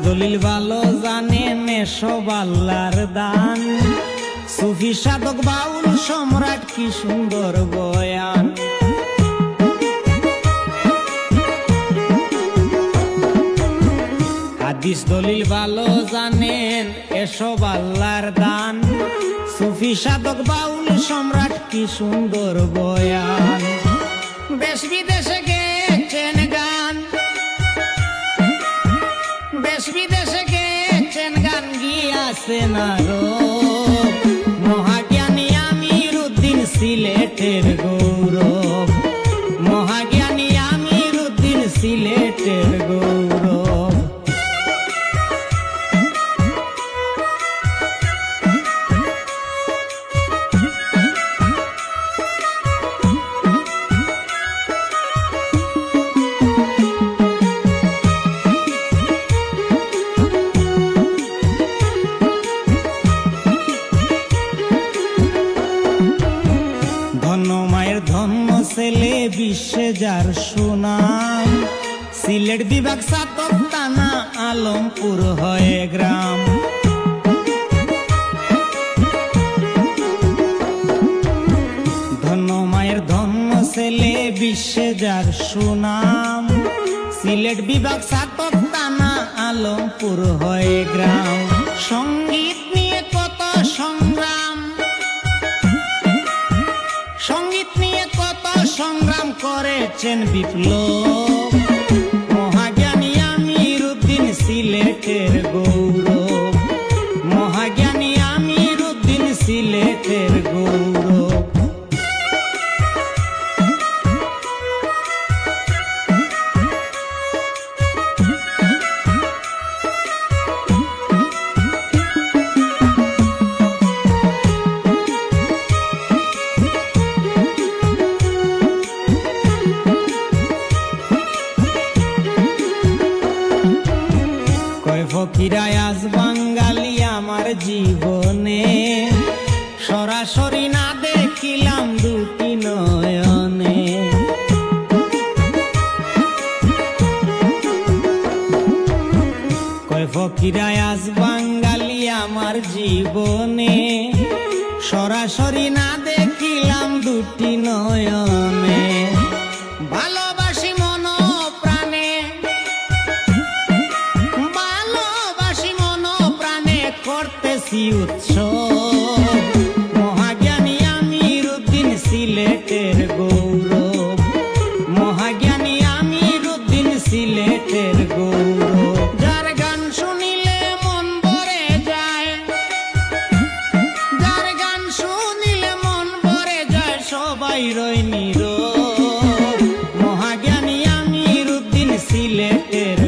দলিল ভালো জানেন এসব আল্লাহর দান, সুফি সাধক বাউল সম্রাট কি সুন্দর বয়ান। হাদিস দলিল ভালো জানেন এসব আল্লাহর দান, সুফি সাধক বাউল সম্রাট কি সুন্দর বয়ান। দেশ বিদেশে গেছেন গান, দেশ বিদেশে গেছেন গান গিয়াছেন আরো, মহাজ্ঞানী আমির উদ্দিন সিলেটের গৌরব, মহাজ্ঞানী আমির উদ্দিন সিলেটের গৌরব। ধন্য ছেলে বিশ্বে যার সুনাম, সিলেট বিভাগ সাতক থানা আলমপুর হয়ে গ্রাম। ধন্য মায়ের ধন্য ছেলে বিশ্বে যার সুনাম, সিলেট বিভাগ সাতক থানা আলমপুর হয়ে গ্রাম। সঙ্গীত নিয়ে কত সংগ্রাম, সঙ্গীত নিয়ে কত সংগ্রাম করেছেন বিপ্লব, মহাজ্ঞানী আমির উদ্দিন সিলেটের গৌরব, মহাজ্ঞানী আমির উদ্দিন সিলেটের গৌরব। ফকিরায় আজ বাঙালি আমার জীবনে, সরাসরি না দেখিলাম দুটি নয়নে। কয় ফকিরায় আজ বাঙালি আমার জীবনে, সরাসরি না দেখিলাম দুটি নয়নে। ভালোবাসি মন প্রাণে, ভালোবাসি মন প্রাণে করতেছি উৎসব, মহাজ্ঞানী আমির উদ্দিন সিলেটের গৌরব, মহাজ্ঞানী আমির উদ্দিন সিলেটের গৌরব। যার গান শুনিলে মন ভরে যায়, যার গান শুনিলে মন ভরে যায়, সবাই রয় নীরব, মহাজ্ঞানী আমির উদ্দিন সিলেটের